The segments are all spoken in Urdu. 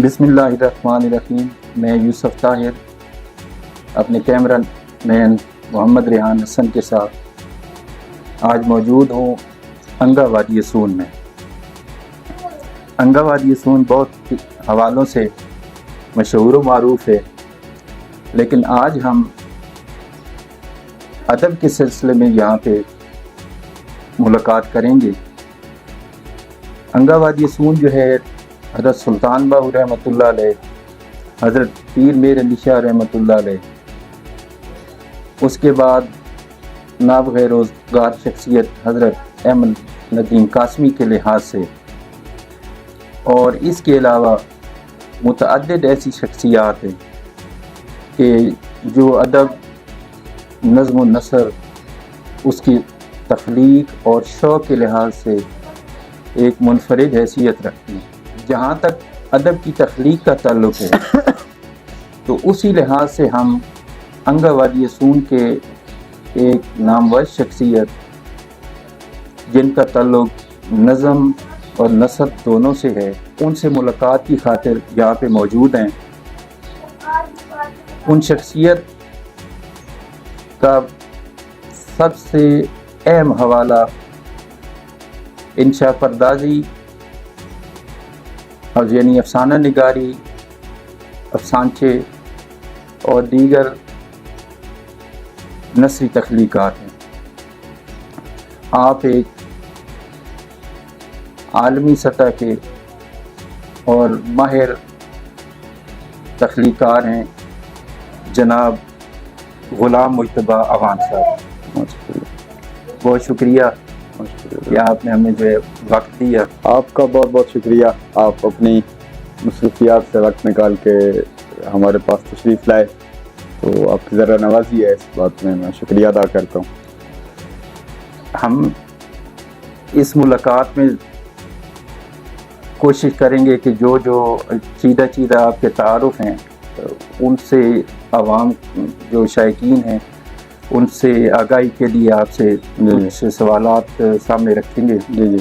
بسم اللہ الرحمن الرحیم۔ میں یوسف طاہر اپنے کیمرہ مین محمد ریحان حسن کے ساتھ آج موجود ہوں انگا وادی سون میں۔ انگا وادی سون بہت حوالوں سے مشہور و معروف ہے، لیکن آج ہم ادب کے سلسلے میں یہاں پہ ملاقات کریں گے۔ انگا وادی سون جو ہے حضرت سلطان باہو رحمۃ اللہ علیہ، حضرت پیر میر علی شاہ رحمۃ اللہ علیہ، اس کے بعد نابغہ روزگار شخصیت حضرت احمد ندیم قاسمی کے لحاظ سے، اور اس کے علاوہ متعدد ایسی شخصیات ہیں کہ جو ادب، نظم و نثر، اس کی تخلیق اور شوق کے لحاظ سے ایک منفرد حیثیت رکھتی ہیں۔ جہاں تک ادب کی تخلیق کا تعلق ہے تو اسی لحاظ سے ہم انگا وادی سون کے ایک نامور شخصیت جن کا تعلق نظم اور نثر دونوں سے ہے، ان سے ملاقات کی خاطر یہاں پہ موجود ہیں۔ ان شخصیت کا سب سے اہم حوالہ انشاء پردازی اور یعنی افسانہ نگاری، افسانچے اور دیگر نثری تخلیقات ہیں۔ آپ ایک عالمی سطح کے اور ماہر تخلیقار ہیں جناب غلام مجتبیٰ اوان صاحب۔ بہت شکریہ کہ آپ نے ہمیں جو ہے وقت دیا۔ آپ کا بہت بہت شکریہ، آپ اپنی مصروفیات سے وقت نکال کے ہمارے پاس تشریف لائے، تو آپ کی ذرا نوازی ہے، اس بات میں شکریہ ادا کرتا ہوں۔ ہم اس ملاقات میں کوشش کریں گے کہ جو چیدہ آپ کے تعارف ہیں ان سے عوام جو شائقین ہیں ان سے آگاہی کے لیے آپ سے کچھ سوالات سامنے رکھیں گے۔ جی۔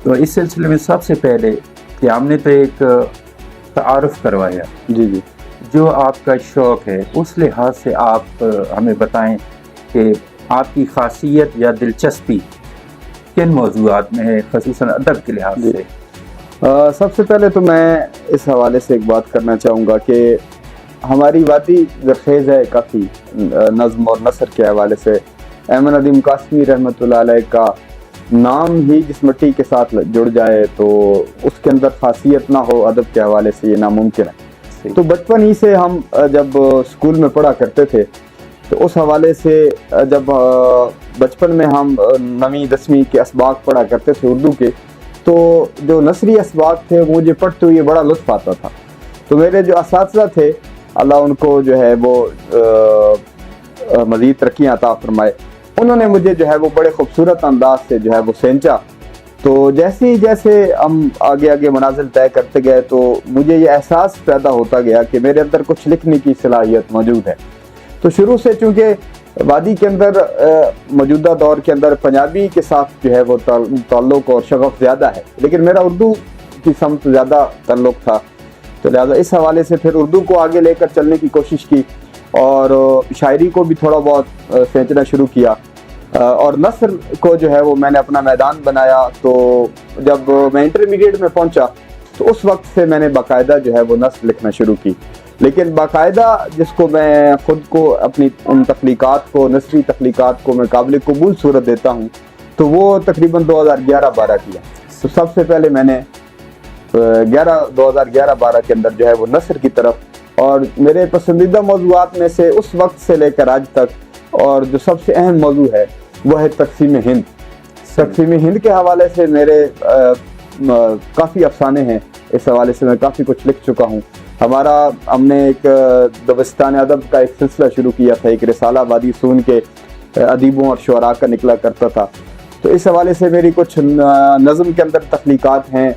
تو اس سلسلے میں سب سے پہلے کہ ہم نے تو ایک تعارف کروایا، جی۔ جو آپ کا شوق ہے اس لحاظ سے آپ ہمیں بتائیں کہ آپ کی خاصیت یا دلچسپی کن موضوعات میں ہے، خصوصاً ادب کے لحاظ سے۔ سب سے پہلے تو میں اس حوالے سے ایک بات کرنا چاہوں گا کہ ہماری وادی زرخیز ہے کافی نظم اور نثر کے حوالے سے۔ احمد ندیم قاسمی رحمۃ اللہ علیہ کا نام ہی جس مٹی کے ساتھ جڑ جائے تو اس کے اندر خاصیت نہ ہو ادب کے حوالے سے یہ ناممکن ہے۔ تو بچپن ہی سے ہم جب اسکول میں پڑھا کرتے تھے تو اس حوالے سے جب بچپن میں ہم 9ویں 10ویں کے اسباق پڑھا کرتے تھے اردو کے، تو جو نثری اسباق تھے مجھے پڑھتے ہوئے بڑا لطف آتا تھا۔ تو میرے جو اساتذہ تھے، اللہ ان کو جو ہے وہ مزید ترقیاں عطا فرمائے، انہوں نے مجھے جو ہے وہ بڑے خوبصورت انداز سے جو ہے وہ سینچا۔ تو جیسے ہم آگے منازل طے کرتے گئے تو مجھے یہ احساس پیدا ہوتا گیا کہ میرے اندر کچھ لکھنے کی صلاحیت موجود ہے۔ تو شروع سے چونکہ وادی کے اندر موجودہ دور کے اندر پنجابی کے ساتھ جو ہے وہ تعلق اور شغف زیادہ ہے، لیکن میرا اردو کی سمت زیادہ تعلق تھا، تو لہٰذا اس حوالے سے پھر اردو کو آگے لے کر چلنے کی کوشش کی اور شاعری کو بھی تھوڑا بہت سینچنا شروع کیا، اور نثر کو جو ہے وہ میں نے اپنا میدان بنایا۔ تو جب میں انٹرمیڈیٹ میں پہنچا تو اس وقت سے میں نے باقاعدہ جو ہے وہ نثر لکھنا شروع کی، لیکن باقاعدہ جس کو میں خود کو اپنی ان تخلیقات کو، نثری تخلیقات کو میں قابل قبول صورت دیتا ہوں تو وہ تقریباً 2011-12 کیا۔ تو سب سے پہلے میں نے 2011-12 کے اندر جو ہے وہ نثر کی طرف، اور میرے پسندیدہ موضوعات میں سے اس وقت سے لے کر آج تک اور جو سب سے اہم موضوع ہے وہ ہے تقسیم ہند۔ تقسیم ہند کے حوالے سے میرے کافی افسانے ہیں، اس حوالے سے میں کافی کچھ لکھ چکا ہوں۔ ہم نے ایک دبستان ادب کا ایک سلسلہ شروع کیا تھا، ایک رسالہ وادی سون کے ادیبوں اور شعراء کا نکلا کرتا تھا، تو اس حوالے سے میری کچھ نظم کے اندر تخلیقات ہیں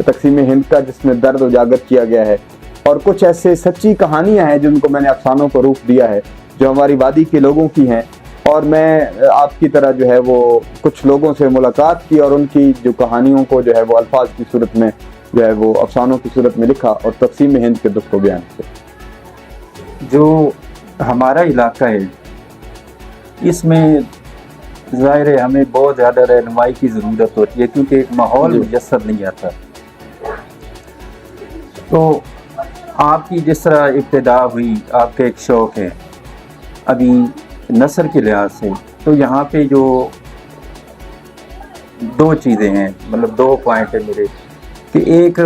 تقسیم ہند کا، جس میں درد اجاگر کیا گیا ہے، اور کچھ ایسے سچی کہانیاں ہیں جن کو میں نے افسانوں کو روپ دیا ہے جو ہماری وادی کے لوگوں کی ہیں، اور میں آپ کی طرح جو ہے وہ کچھ لوگوں سے ملاقات کی اور ان کی جو کہانیوں کو جو ہے وہ الفاظ کی صورت میں جو ہے وہ افسانوں کی صورت میں لکھا اور تقسیم ہند کے دست و بیان سے. جو ہمارا علاقہ ہے اس میں ظاہر ہے ہمیں بہت زیادہ رہنمائی کی ضرورت ہوتی ہے کیونکہ ایک ماحول میسر نہیں آتا. تو آپ کی جس طرح ابتدا ہوئی، آپ کا ایک شوق ہے ابھی نثر کے لحاظ سے، تو یہاں پہ جو دو چیزیں ہیں، مطلب دو پوائنٹ ہے میرے، کہ ایک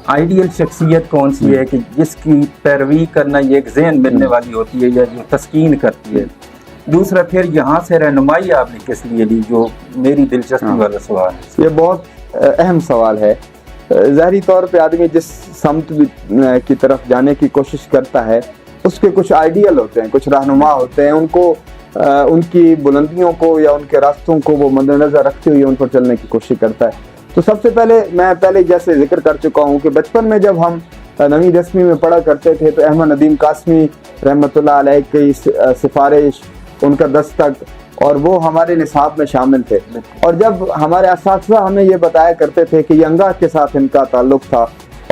آئیڈیل شخصیت کون سی ہے کہ جس کی پیروی کرنا یہ ایک ذہن ملنے والی ہوتی ہے یا جو تسکین کرتی ہے. دوسرا پھر یہاں سے رہنمائی آپ نے کس لیے لی، جو میری دلچسپی والا سوال ہے. یہ بہت اہم سوال ہے. ظاہری طور پہ آدمی جس سمت کی طرف جانے کی کوشش کرتا ہے اس کے کچھ آئیڈیل ہوتے ہیں، کچھ رہنما ہوتے ہیں، ان کو ان کی بلندیوں کو یا ان کے راستوں کو وہ مد نظر رکھتے ہوئے ان پر چلنے کی کوشش کرتا ہے. تو سب سے پہلے میں جیسے ذکر کر چکا ہوں کہ بچپن میں جب ہم 9ویں 10ویں میں پڑھا کرتے تھے تو احمد ندیم قاسمی رحمۃ اللہ علیہ کی سفارش، ان کا دستک، اور وہ ہمارے نصاب میں شامل تھے. اور جب ہمارے اساتذہ ہمیں یہ بتایا کرتے تھے کہ ینگا کے ساتھ ان کا تعلق تھا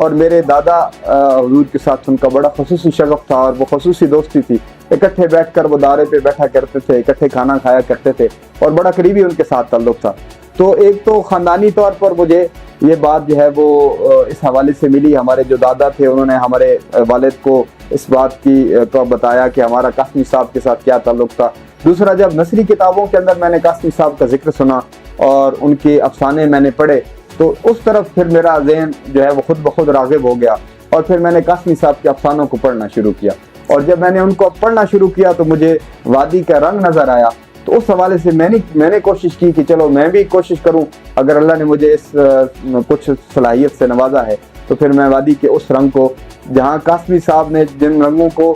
اور میرے دادا حضور کے ساتھ ان کا بڑا خصوصی شغف تھا اور وہ خصوصی دوستی تھی، اکٹھے بیٹھ کر وہ دارے پہ بیٹھا کرتے تھے، اکٹھے کھانا کھایا کرتے تھے اور بڑا قریبی ان کے ساتھ تعلق تھا. تو ایک تو خاندانی طور پر مجھے یہ بات جو ہے وہ اس حوالے سے ملی. ہمارے جو دادا تھے انہوں نے ہمارے والد کو اس بات کی تو بتایا کہ ہمارا قاسمی صاحب کے ساتھ کیا تعلق تھا. دوسرا، جب نثری کتابوں کے اندر میں نے قاسمی صاحب کا ذکر سنا اور ان کے افسانے میں نے پڑھے تو اس طرف پھر میرا ذہن جو ہے وہ خود بخود راغب ہو گیا اور پھر میں نے قاسمی صاحب کے افسانوں کو پڑھنا شروع کیا. اور جب میں نے ان کو پڑھنا شروع کیا تو مجھے وادی کا رنگ نظر آیا. تو اس حوالے سے میں نے کوشش کی کہ چلو میں بھی کوشش کروں، اگر اللہ نے مجھے اس کچھ صلاحیت سے نوازا ہے تو پھر میں وادی کے اس رنگ کو، جہاں قاسمی صاحب نے جن رنگوں کو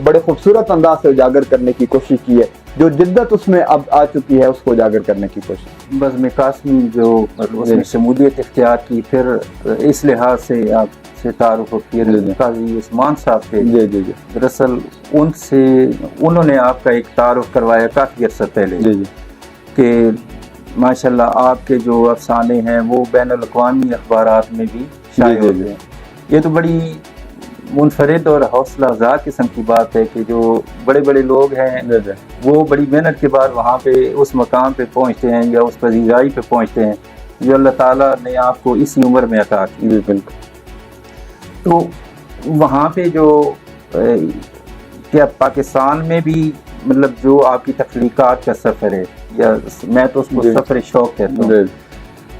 بڑے خوبصورت انداز سے اجاگر کرنے کی کوشش کی ہے، جو جدت اس میں اب آ چکی ہے، اس کو اجاگر کرنے کی کوشش. بس میں قاسمی جو اس نے شمولیت اختیار کی، پھر اس لحاظ سے آپ سے تعارف ہو کہ قاضی عثمان صاحب تھے. دراصل ان سے انہوں نے آپ کا ایک تعارف کروایا کافی عرصہ پہلے کہ ماشاءاللہ آپ کے جو افسانے ہیں وہ بین الاقوامی اخبارات میں بھی شائع ہوتے ہیں. یہ تو بڑی منفرد اور حوصلہ افزا قسم کی بات ہے کہ جو بڑے بڑے لوگ ہیں وہ بڑی محنت کے بعد وہاں پہ اس مقام پہ پہنچتے ہیں یا اس پذیرائی پہ پہنچتے ہیں جو اللہ تعالیٰ نے آپ کو اسی عمر میں عطا کی. بالکل. تو وہاں پہ جو کیا پاکستان میں بھی مطلب جو آپ کی تخلیقات کا سفر ہے، یا میں تو اس کو سفر شوق کہتا ہوں،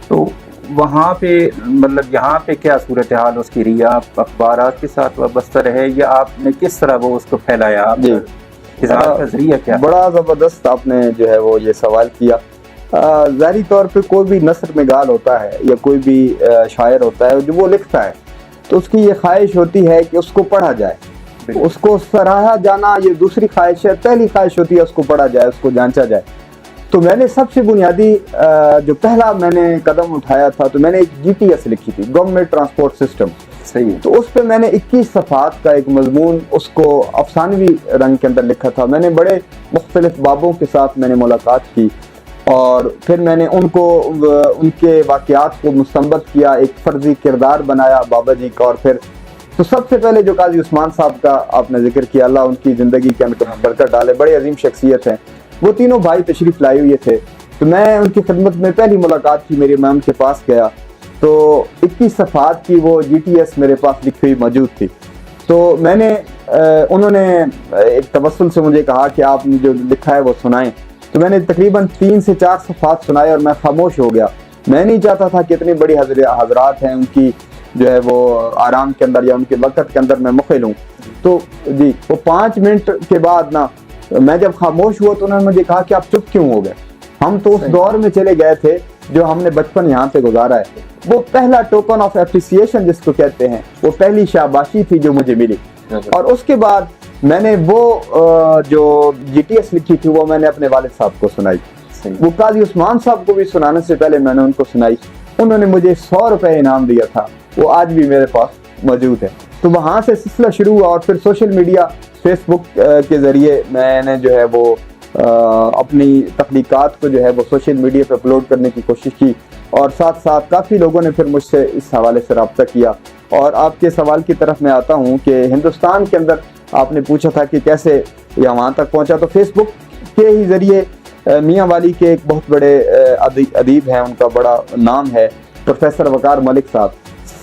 تو وہاں پہ مطلب یہاں پہ کیا صورتحال اس کی رہی؟ آپ اخبارات کے ساتھ وابستہ رہے یا آپ نے کس طرح وہ اس کو پھیلایا؟ آپ اظہار کا ذریعہ کیا؟ بڑا زبردست آپ نے جو ہے وہ یہ سوال کیا. ظاہری طور پہ کوئی بھی نثر نگار ہوتا ہے یا کوئی بھی شاعر ہوتا ہے جو وہ لکھتا ہے تو اس کی یہ خواہش ہوتی ہے کہ اس کو پڑھا جائے، اس کو سراہا جانا یہ دوسری خواہش ہے. پہلی خواہش ہوتی ہے اس کو پڑھا جائے، اس کو جانچا جائے. تو میں نے سب سے بنیادی جو پہلا میں نے قدم اٹھایا تھا تو میں نے ایک GTS لکھی تھی، گورنمنٹ ٹرانسپورٹ سسٹم. صحیح. تو اس پہ میں نے 21 صفحات کا ایک مضمون اس کو افسانوی رنگ کے اندر لکھا تھا. میں نے بڑے مختلف بابوں کے ساتھ میں نے ملاقات کی اور پھر میں نے ان کو ان کے واقعات کو مستنبط کیا، ایک فرضی کردار بنایا بابا جی کا. اور پھر تو سب سے پہلے جو قاضی عثمان صاحب کا آپ نے ذکر کیا، اللہ ان کی زندگی کے اندر برکت ڈالے، بڑے عظیم شخصیت ہیں. وہ تینوں بھائی تشریف لائے ہوئے تھے تو میں ان کی خدمت میں پہلی ملاقات کی میری، میں ان کے پاس گیا تو 21 صفحات کی وہ GTS میرے پاس لکھی ہوئی موجود تھی. تو میں نے انہوں نے ایک تبسم سے مجھے کہا کہ آپ نے جو لکھا ہے وہ سنائیں. تو میں نے تقریباً 3 سے 4 صفحات سنائے اور میں خاموش ہو گیا. میں نہیں چاہتا تھا کہ اتنی بڑی حضرات ہیں، ان کی جو ہے وہ آرام کے اندر یا ان کے وقت کے اندر میں مخل ہوں. تو جی وہ 5 منٹ کے بعد نا میں جب خاموش ہوا تو انہوں نے مجھے کہا کہ آپ چپ کیوں ہو گئے؟ ہم تو اس دور میں چلے گئے تھے جو ہم نے بچپن یہاں پہ گزارا ہے. وہ پہلا ٹوکن آف اپریسیشن جس کو کہتے ہیں، وہ پہلی شاباشی تھی جو مجھے ملی. اور اس کے بعد میں نے وہ جو GTS لکھی تھی وہ میں نے اپنے والد صاحب کو سنائی. وہ قاضی عثمان صاحب کو بھی سنانے سے پہلے میں نے ان کو سنائی. انہوں نے مجھے 100 روپے انعام دیا تھا، وہ آج بھی میرے پاس موجود ہے. تو وہاں سے سلسلہ شروع ہوا اور پھر سوشل میڈیا، فیس بک کے ذریعے میں نے جو ہے وہ اپنی تخلیقات کو جو ہے وہ سوشل میڈیا پہ اپلوڈ کرنے کی کوشش کی. اور ساتھ ساتھ کافی لوگوں نے پھر مجھ سے اس حوالے سے رابطہ کیا. اور آپ کے سوال کی طرف میں آتا ہوں کہ ہندوستان کے اندر آپ نے پوچھا تھا کہ کیسے یا وہاں تک پہنچا, تو فیس بک کے ہی ذریعے میاں والی کے ایک بہت بڑے ادیب ہیں, ان کا بڑا نام ہے پروفیسر وقار ملک صاحب,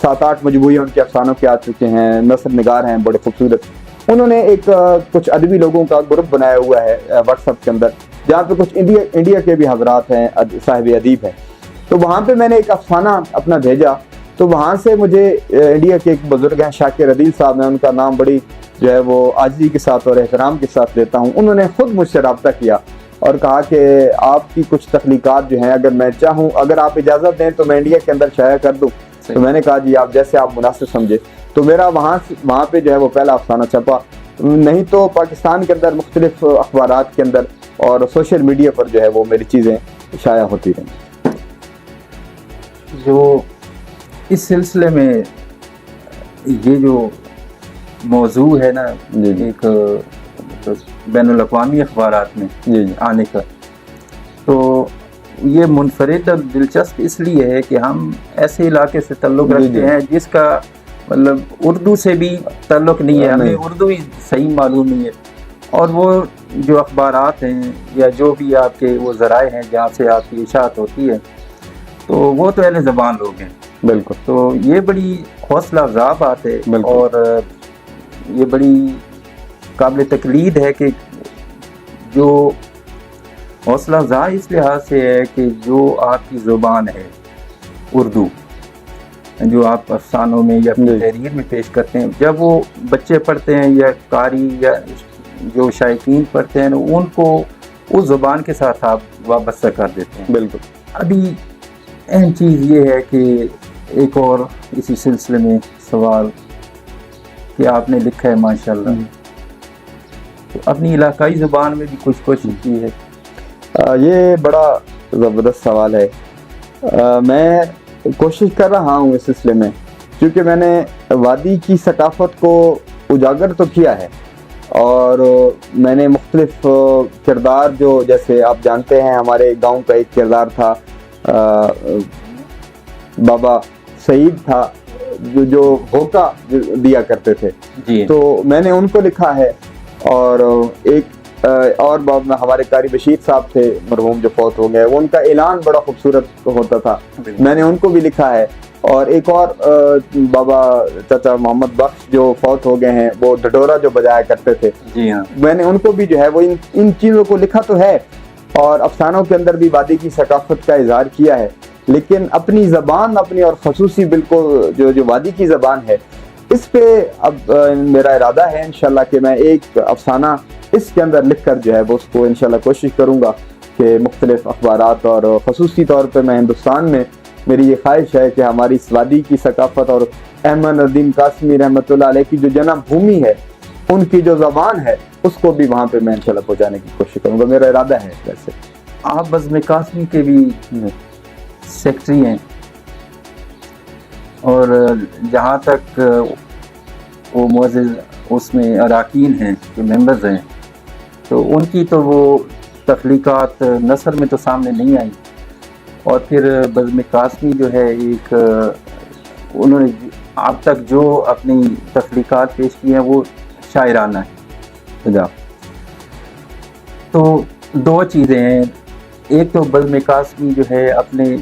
7-8 مجموعے ان کے افسانوں کے آ چکے ہیں, نثر نگار ہیں بڑے خوبصورت. انہوں نے ایک کچھ ادبی لوگوں کا گروپ بنایا ہوا ہے واٹس ایپ کے اندر, جہاں پہ کچھ انڈیا کے بھی حضرات ہیں, صاحب ادیب ہیں. تو وہاں پہ میں نے ایک افسانہ اپنا بھیجا, تو وہاں سے مجھے انڈیا کے ایک بزرگ ہیں شاکر عدیل صاحب, میں ان کا نام بڑی جو ہے وہ عاجزی کے ساتھ اور احترام کے ساتھ لیتا ہوں. انہوں نے خود مجھ سے رابطہ کیا اور کہا کہ آپ کی کچھ تخلیقات جو ہیں اگر میں چاہوں, اگر آپ اجازت دیں تو میں انڈیا کے اندر شائع کر دوں. تو میں نے کہا جی آپ جیسے آپ مناسب سمجھے. تو میرا وہاں پہ جو ہے وہ پہلا افسانہ چھپا, نہیں تو پاکستان کے اندر مختلف اخبارات کے اندر اور سوشل میڈیا پر جو ہے وہ میری چیزیں شائع ہوتی رہیں. جو اس سلسلے میں یہ جو موضوع ہے نا ایک بین الاقوامی اخبارات میں آنے کا, تو یہ منفرد اور دلچسپ اس لیے ہے کہ ہم ایسے علاقے سے تعلق رکھتے ہیں جس کا مطلب اردو سے بھی تعلق نہیں ہے, ہمیں اردو ہی صحیح معلوم نہیں ہے, اور وہ جو اخبارات ہیں یا جو بھی آپ کے وہ ذرائع ہیں جہاں سے آپ کی اشاعت ہوتی ہے تو وہ تو اہل زبان لوگ ہیں. بالکل. تو یہ بڑی حوصلہ افزا بات ہے اور یہ بڑی قابل تقلید ہے کہ جو حوصلہ افزا اس لحاظ سے ہے کہ جو آپ کی زبان ہے اردو, جو آپ افسانوں میں یا اپنی تحریر میں پیش کرتے ہیں, جب وہ بچے پڑھتے ہیں یا قاری یا جو شائقین پڑھتے ہیں ان کو اس زبان کے ساتھ آپ وابستہ کر دیتے ہیں. بالکل. ابھی اہم چیز یہ ہے کہ ایک اور اسی سلسلے میں سوال کہ آپ نے لکھا ہے ماشاءاللہ تو اپنی علاقائی زبان میں بھی کچھ کوشش کی ہے. یہ بڑا زبردست سوال ہے. میں کوشش کر رہا ہوں اس سلسلے میں, کیونکہ میں نے وادی کی ثقافت کو اجاگر تو کیا ہے اور میں نے مختلف کردار, جو جیسے آپ جانتے ہیں ہمارے گاؤں کا ایک کردار تھا بابا سعید تھا جو ہوکا دیا کرتے تھے, تو میں نے ان کو لکھا ہے. اور ایک اور ہمارے قاری بشیر صاحب تھے مرحوم جو فوت ہو گئے, ان کا اعلان بڑا خوبصورت ہوتا تھا, میں نے ان کو بھی لکھا ہے. اور ایک اور بابا چچا محمد بخش جو فوت ہو گئے ہیں, وہ ڈڈورا جو بجایا کرتے تھے, میں نے ان کو بھی جو ہے وہ ان چیزوں کو لکھا تو ہے اور افسانوں کے اندر بھی وادی کی ثقافت کا اظہار کیا ہے, لیکن اپنی زبان اپنی اور خصوصی بالکل جو وادی کی زبان ہے اس پہ اب میرا ارادہ ہے انشاءاللہ کہ میں ایک افسانہ اس کے اندر لکھ کر جو ہے وہ اس کو انشاءاللہ کوشش کروں گا کہ مختلف اخبارات اور خصوصی طور پہ میں ہندوستان میں میری یہ خواہش ہے کہ ہماری اس وادی کی ثقافت اور احمد ندیم قاسمی رحمۃ اللہ علیہ کی جو جنم بھومی ہے ان کی جو زبان ہے اس کو بھی وہاں پہ میں انشاءاللہ پہنچانے کی کوشش کروں گا, میرا ارادہ ہے. ویسے آپ بزم قاسمی کے بھی سیکٹری ہیں اور جہاں تک وہ معزز اس میں اراکین ہیں جو ممبرز ہیں تو ان کی تو وہ تخلیقات نثر میں تو سامنے نہیں آئی, اور پھر بزم قاسمی جو ہے ایک انہوں نے اب تک جو اپنی تخلیقات پیش کی ہیں وہ شاعرانہ ہے. تو دو چیزیں ہیں, ایک تو بزم قاسمی جو ہے اپنے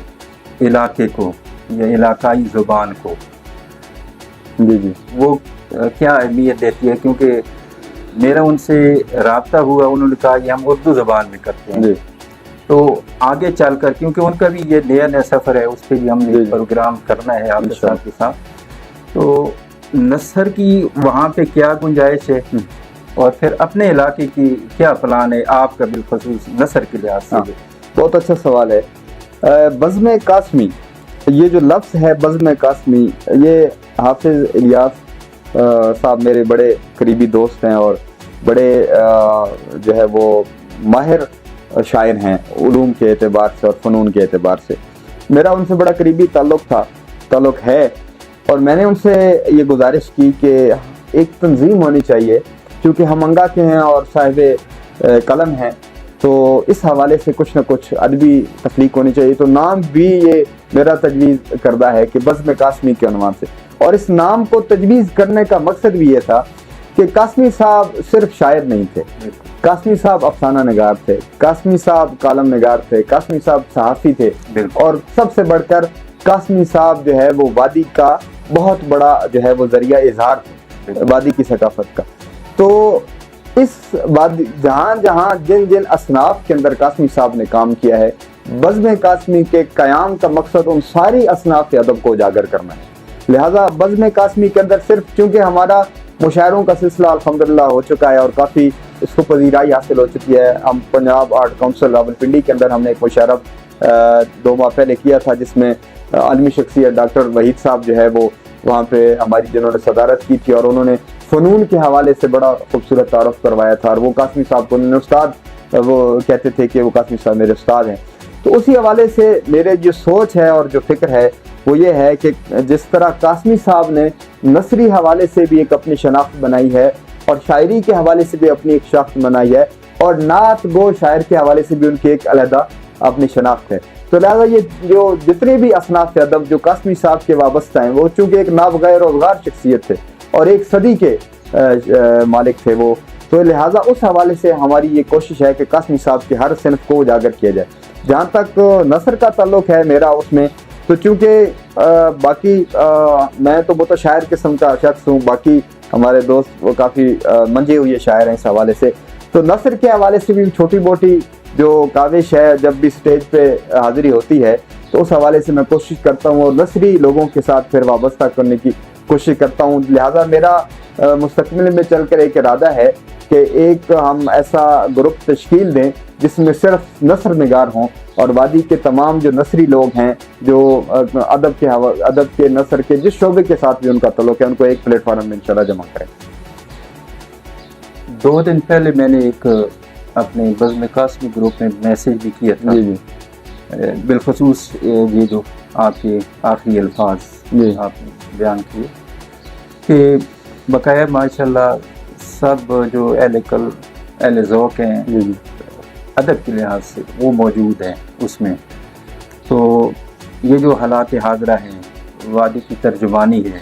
علاقے کو یا علاقائی زبان کو وہ کیا اہمیت دیتی ہے, کیونکہ میرا ان سے رابطہ ہوا, انہوں نے کہا کہ ہم اردو زبان میں کرتے ہیں. تو آگے چل کر کیونکہ ان کا بھی یہ نیا سفر ہے, اس پہ بھی ہم نے پروگرام کرنا ہے آپ کے ساتھ, تو نثر کی وہاں پہ کیا گنجائش ہے اور پھر اپنے علاقے کی کیا پلان ہے آپ کا بالخصوص نثر کے لحاظ سے. بہت اچھا سوال ہے. بزم قاسمی یہ جو لفظ ہے بزم قاسمی, یہ حافظ الیاس صاحب میرے بڑے قریبی دوست ہیں اور بڑے جو ہے وہ ماہر شاعر ہیں علوم کے اعتبار سے اور فنون کے اعتبار سے. میرا ان سے بڑا قریبی تعلق ہے اور میں نے ان سے یہ گزارش کی کہ ایک تنظیم ہونی چاہیے, کیونکہ ہم انگا کے ہیں اور صاحب قلم ہیں, تو اس حوالے سے کچھ نہ کچھ ادبی تخلیق ہونی چاہیے. تو نام بھی یہ میرا تجویز کردہ ہے کہ بزم قاسمی کے عنوان سے. اور اس نام کو تجویز کرنے کا مقصد بھی یہ تھا کہ قاسمی صاحب صرف شاعر نہیں تھے, قاسمی صاحب افسانہ نگار تھے, قاسمی صاحب کالم نگار تھے, قاسمی صاحب صحافی تھے, اور سب سے بڑھ کر قاسمی صاحب جو ہے وہ وادی کا بہت بڑا جو ہے وہ ذریعہ اظہار تھے وادی کی ثقافت کا. تو اس وادی جہاں جہاں جن جن اصناف کے اندر قاسمی صاحب نے کام کیا ہے, بزم قاسمی کے قیام کا مقصد ان ساری اصناف ادب کو اجاگر کرنا ہے. لہٰذا بزم قاسمی کے اندر صرف چونکہ ہمارا مشاعروں کا سلسلہ الحمدللہ ہو چکا ہے اور کافی اس کو پذیرائی حاصل ہو چکی ہے. ہم پنجاب آرٹ کونسل راولپنڈی کے اندر ہم نے ایک مشاعرہ 2 ماہ پہلے کیا تھا, جس میں عالمی شخصیت ڈاکٹر وحید صاحب جو ہے وہ وہاں پہ ہماری جنہوں نے صدارت کی تھی, اور انہوں نے فنون کے حوالے سے بڑا خوبصورت تعارف کروایا تھا. اور وہ قاسمی صاحب کو انہوں نے استاد, وہ کہتے تھے کہ وہ قاسمی صاحب میرے استاد ہیں. تو اسی حوالے سے میرے جو سوچ ہے اور جو فکر ہے وہ یہ ہے کہ جس طرح قاسمی صاحب نے نثری حوالے سے بھی ایک اپنی شناخت بنائی ہے, اور شاعری کے حوالے سے بھی اپنی ایک شناخت بنائی ہے, اور نعت گو شاعر کے حوالے سے بھی ان کی ایک علیحدہ اپنی شناخت ہے. تو لہٰذا یہ جو جتنے بھی اصناف ادب جو قاسمی صاحب کے وابستہ ہیں, وہ چونکہ ایک نابغہ روزگار شخصیت تھے اور ایک صدی کے مالک تھے وہ, تو لہٰذا اس حوالے سے ہماری یہ کوشش ہے کہ قاسمی صاحب کے ہر صنف کو اجاگر کیا جائے. جہاں تک نثر کا تعلق ہے میرا اس میں, تو چونکہ باقی میں تو بہت شاعر قسم کا شخص ہوں, باقی ہمارے دوست وہ کافی منجے ہوئے شاعر ہیں اس حوالے سے, تو نثر کے حوالے سے بھی چھوٹی موٹی جو کاوش ہے جب بھی سٹیج پہ حاضری ہوتی ہے تو اس حوالے سے میں کوشش کرتا ہوں اور نثری لوگوں کے ساتھ پھر وابستہ کرنے کی کوشش کرتا ہوں. لہٰذا میرا مستقبل میں چل کر ایک ارادہ ہے کہ ایک ہم ایسا گروپ تشکیل دیں جس میں صرف نثر نگار ہوں, اور وادی کے تمام جو نثری لوگ ہیں جو ادب کے نثر کے جس شعبے کے ساتھ بھی ان کا تعلق ہے, ان کو ایک پلیٹ فارم میں انشاءاللہ جمع کریں. 2 دن پہلے میں نے ایک اپنے بزم قاسمی گروپ میں میسیج بھی کیا تھا, جی بالخصوص یہ جو آپ کے آخری الفاظ آپ نے بیان کیے کہ بقایا ماشاءاللہ سب جو اہل ذوق ہیں ادب کے لحاظ سے وہ موجود ہیں اس میں. تو یہ جو حالات حاضرہ ہیں, وادی کی ترجمانی ہے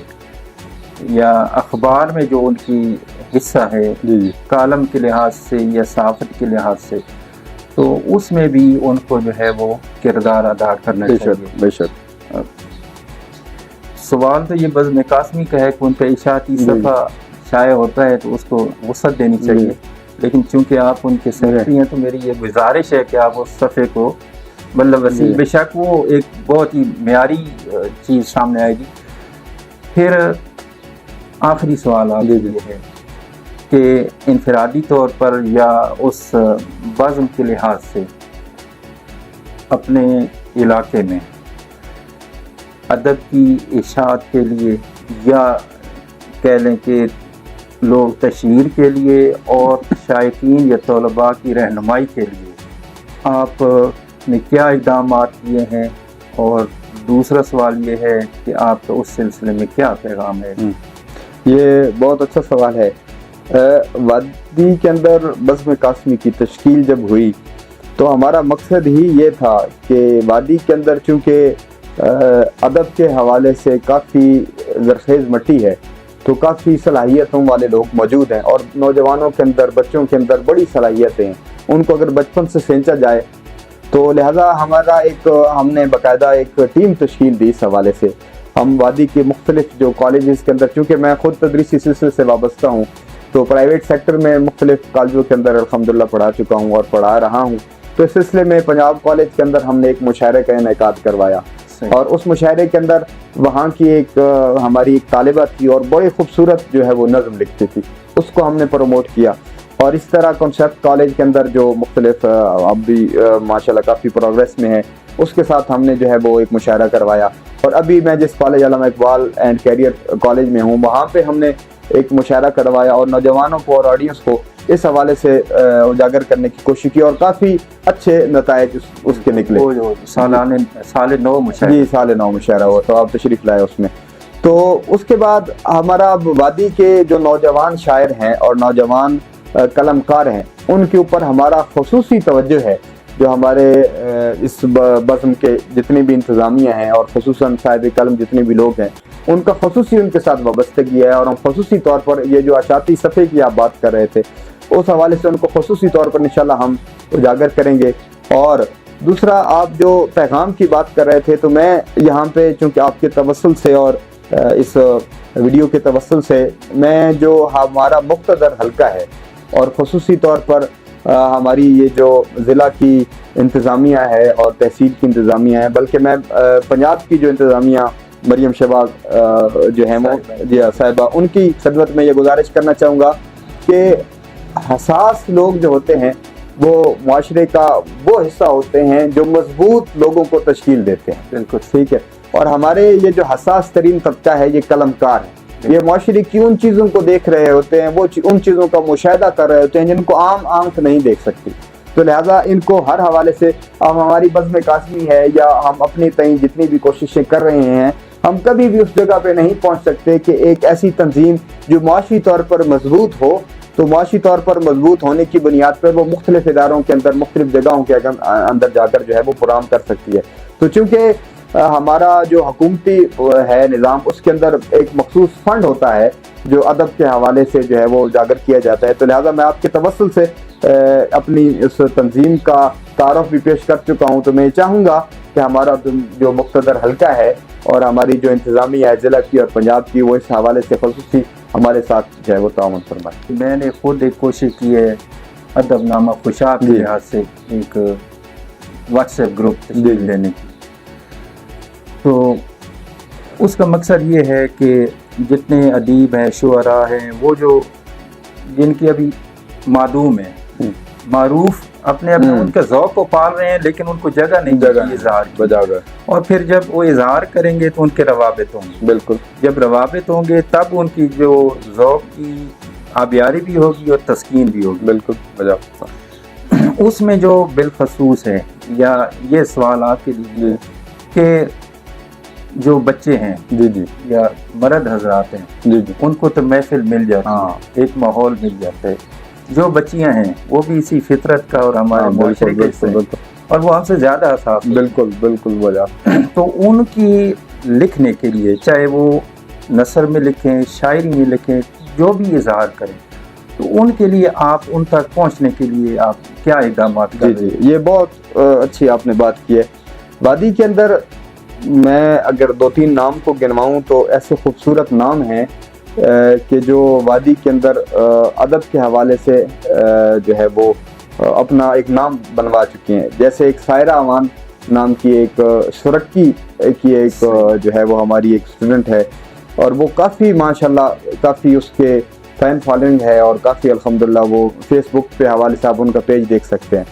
یا اخبار میں جو ان کی حصہ ہے کالم کے لحاظ سے یا صحافت کے لحاظ سے, تو اس میں بھی ان کو جو ہے وہ کردار ادا کرنا چاہیے. بے شک. سوال تو یہ بزم قاسمی کا ہے کہ ان پہ اشاعتی صفحہ شائع ہوتا ہے تو اس کو وسعت دینی چاہیے, لیکن چونکہ آپ ان کے سیکرٹری ہیں تو میری یہ گزارش ہے کہ آپ اس صفحے کو مطلب وسیع, بے شک وہ ایک بہت ہی معیاری چیز سامنے آئے گی. پھر آخری سوال آپ یہ ہے کہ انفرادی طور پر یا اس بزم کے لحاظ سے اپنے علاقے میں ادب کی اشاعت کے لیے یا کہہ لیں کہ لوگ تشہیر کے لیے اور شائقین یا طلباء کی رہنمائی کے لیے آپ نے کیا اقدامات کیے ہیں, اور دوسرا سوال یہ ہے کہ آپ کا اس سلسلے میں کیا پیغام ہے؟ یہ بہت اچھا سوال ہے. وادی کے اندر بزم قاسمی کی تشکیل جب ہوئی تو ہمارا مقصد ہی یہ تھا کہ وادی کے اندر چونکہ ادب کے حوالے سے کافی زرخیز مٹی ہے تو کافی صلاحیتوں والے لوگ موجود ہیں, اور نوجوانوں کے اندر بچوں کے اندر بڑی صلاحیتیں ہیں, ان کو اگر بچپن سے سینچا جائے تو لہٰذا ہم نے باقاعدہ ایک ٹیم تشکیل دی. اس حوالے سے ہم وادی کے مختلف جو کالجز کے اندر, چونکہ میں خود تدریسی سلسلے سے وابستہ ہوں تو پرائیویٹ سیکٹر میں مختلف کالجوں کے اندر الحمدللہ پڑھا چکا ہوں اور پڑھا رہا ہوں, تو اس سلسلے میں پنجاب کالج کے اندر ہم نے ایک مشاعرے کا انعقاد کروایا, اور اس مشاعرے کے اندر وہاں کی ایک ہماری ایک طالبہ تھی اور بڑی خوبصورت جو ہے وہ نظم لکھتی تھی, اس کو ہم نے پروموٹ کیا. اور اس طرح کنسیپٹ کالج کے اندر جو مختلف اب بھی ماشاءاللہ کافی پروگریس میں ہے, اس کے ساتھ ہم نے جو ہے وہ ایک مشاعرہ کروایا. اور ابھی میں جس college Allama Iqbal and career college میں ہوں وہاں پہ ہم نے ایک مشاعرہ کروایا اور نوجوانوں کو اور آڈینس کو اس حوالے سے اجاگر کرنے کی کوشش کی, اور کافی اچھے نتائج اس کے نکلے. سال 9 مشاعرہ, جی سال 9 مشاعرہ ہوا, تو آپ تشریف لائے اس میں. تو اس کے بعد ہمارا وادی کے جو نوجوان شاعر ہیں اور نوجوان قلم کار ہیں ان کے اوپر ہمارا خصوصی توجہ ہے جو ہمارے اس بزم کے جتنے بھی انتظامیہ ہیں اور خصوصاً صاحب قلم جتنے بھی لوگ ہیں ان کا خصوصی ان کے ساتھ وابستگی ہے، اور ہم خصوصی طور پر یہ جو اشاعتی صفحے کی آپ بات کر رہے تھے اس حوالے سے ان کو خصوصی طور پر انشاءاللہ ہم اجاگر کریں گے۔ اور دوسرا آپ جو پیغام کی بات کر رہے تھے تو میں یہاں پہ چونکہ آپ کے توسل سے اور اس ویڈیو کے توسل سے میں جو ہمارا مقتدر حلقہ ہے اور خصوصی طور پر ہماری یہ جو ضلع کی انتظامیہ ہے اور تحصیل کی انتظامیہ ہے، بلکہ میں پنجاب کی جو انتظامیہ مریم شہباز جو ہیں جی صاحبہ، ان کی خدمت میں یہ گزارش کرنا چاہوں گا کہ حساس لوگ جو ہوتے ہیں وہ معاشرے کا وہ حصہ ہوتے ہیں جو مضبوط لوگوں کو تشکیل دیتے ہیں۔ بالکل ٹھیک ہے، اور ہمارے یہ جو حساس ترین طبقہ ہے یہ قلم کار ہے، یہ معاشرے کی ان چیزوں کو دیکھ رہے ہوتے ہیں، وہ ان چیزوں کا مشاہدہ کر رہے ہوتے ہیں جن کو عام آنکھ نہیں دیکھ سکتی، تو لہٰذا ان کو ہر حوالے سے اب ہماری بزم قاسمی ہے یا ہم اپنی تئیں جتنی بھی کوششیں کر رہے ہیں ہم کبھی بھی اس جگہ پہ نہیں پہنچ سکتے کہ ایک ایسی تنظیم جو معاشی طور پر مضبوط ہو، تو معاشی طور پر مضبوط ہونے کی بنیاد پر وہ مختلف اداروں کے اندر مختلف جگہوں کے اندر جا کر جو ہے وہ پروگرام کر سکتی ہے۔ تو چونکہ ہمارا جو حکومتی ہے نظام اس کے اندر ایک مخصوص فنڈ ہوتا ہے جو ادب کے حوالے سے جو ہے وہ اجاگر کیا جاتا ہے، تو لہٰذا میں آپ کے توسل سے اپنی اس تنظیم کا تعارف بھی پیش کر چکا ہوں، تو میں چاہوں گا کہ ہمارا جو مقتدر حلقہ ہے اور ہماری جو انتظامیہ ہے ضلع کی اور پنجاب کی وہ اس حوالے سے خصوصی ہمارے ساتھ جو ہے وہ تعاون فرمائے۔ میں نے خود ایک کوشش کی ہے ادب نامہ خوشاب کے لحاظ سے ایک واٹس ایپ گروپ تشکیل دینے کی، تو اس کا مقصد یہ ہے کہ جتنے ادیب ہیں شعراء ہیں وہ جو جن کی ابھی معدوم ہیں معروف اپنے ان کے ذوق کو پال رہے ہیں لیکن ان کو جگہ نہیں اظہار کی، اور پھر جب وہ اظہار کریں گے تو ان کے روابط ہوں گے، بالکل جب روابط ہوں گے تب ان کی جو ذوق کی آبیاری بھی ہوگی اور تسکین بھی ہوگی۔ بالکل اس میں جو بالخصوص ہے یا یہ سوال آپ کے لیے کہ جو بچے ہیں یا مرد حضرات ہیں ان کو تو محفل مل جاتی ہے، ایک ماحول مل جاتا ہے، جو بچیاں ہیں وہ بھی اسی فطرت کا اور ہمارے معاشرے کے حصے ہیں اور وہ ہم سے زیادہ حساس ہیں۔ بالکل وجہ تو ان کی لکھنے کے لیے چاہے وہ نثر میں لکھیں، شاعری میں لکھیں، جو بھی اظہار کریں، تو ان کے لیے آپ ان تک پہنچنے کے لیے آپ کیا اقدامات کر رہے ہیں؟ یہ بہت اچھی آپ نے بات کی ہے۔ وادی کے اندر میں اگر 2-3 نام کو گنواؤں تو ایسے خوبصورت نام ہیں کہ جو وادی کے اندر ادب کے حوالے سے جو ہے وہ اپنا ایک نام بنوا چکے ہیں، جیسے ایک سائرہ امان نام کی ایک شرکی کی ایک جو ہے وہ ہماری ایک اسٹوڈنٹ ہے، اور وہ کافی ماشاءاللہ کافی اس کے فین فالوئنگ ہے اور کافی الحمدللہ وہ فیس بک پہ حوالے سے آپ ان کا پیج دیکھ سکتے ہیں۔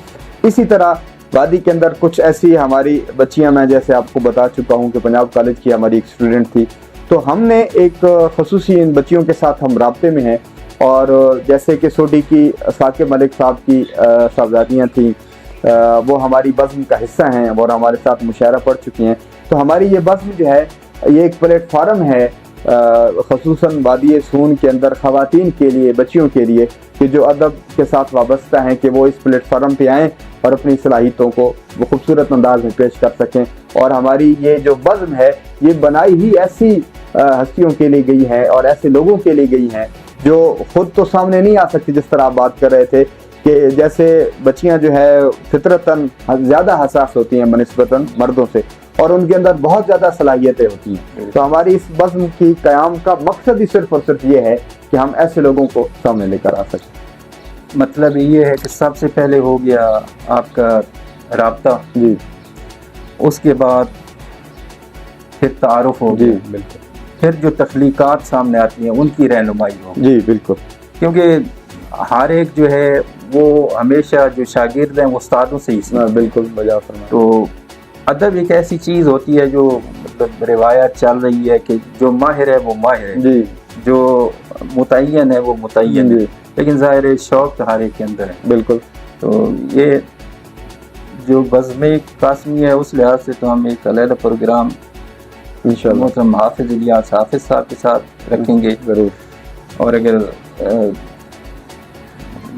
اسی طرح وادی کے اندر کچھ ایسی ہماری بچیاں، میں جیسے آپ کو بتا چکا ہوں کہ پنجاب کالج کی ہماری ایک اسٹوڈنٹ تھی، تو ہم نے ایک خصوصی ان بچیوں کے ساتھ ہم رابطے میں ہیں، اور جیسے کہ سوڈی کی ثاقب ملک صاحب کی صاحبزادیاں تھیں، وہ ہماری بزم کا حصہ ہیں اور ہمارے ساتھ مشاعرہ پڑھ چکی ہیں، تو ہماری یہ بزم جو ہے یہ ایک پلیٹ فارم ہے خصوصاً وادی سون کے اندر خواتین کے لیے، بچیوں کے لیے، کہ جو ادب کے ساتھ وابستہ ہیں کہ وہ اس پلیٹ فارم پہ آئیں اور اپنی صلاحیتوں کو وہ خوبصورت انداز میں پیش کر سکیں۔ اور ہماری یہ جو بزم ہے یہ بنائی ہی ایسی ہستیوں کے لیے گئی ہے اور ایسے لوگوں کے لیے گئی ہیں جو خود تو سامنے نہیں آ سکتی، جس طرح آپ بات کر رہے تھے کہ جیسے بچیاں جو ہے فطرتاً زیادہ حساس ہوتی ہیں بنسبتاً مردوں سے، اور ان کے اندر بہت زیادہ صلاحیتیں ہوتی ہیں، تو ہماری اس بزم کی قیام کا مقصد ہی صرف اور صرف یہ ہے کہ ہم ایسے لوگوں کو سامنے لے کر آ سکیں۔ مطلب یہ ہے کہ سب سے پہلے ہو گیا آپ کا رابطہ، اس کے بعد پھر تعارف ہو گیا، بالکل، پھر جو تخلیقات سامنے آتی ہیں ان کی رہنمائی ہو، بالکل، کیونکہ ہر ایک جو ہے وہ ہمیشہ جو شاگرد ہیں وہ استادوں سے ہی سیکھتے ہیں۔ بالکل بجا فرمایا۔ تو ادب ایک ایسی چیز ہوتی ہے جو مطلب روایت چل رہی ہے کہ جو ماہر ہے وہ ماہر ہے، جو متعین ہے وہ متعین ہے، لیکن ظاہر ہے شوق تو ہر ایک کے اندر ہے۔ بالکل، تو یہ جو بزم قاسمی ہے اس لحاظ سے تو ہم ایک علیحدہ پروگرام انشاءاللہ محترم حافظ الیاس حافظ صاحب کے ساتھ رکھیں گے ضرور، اور اگر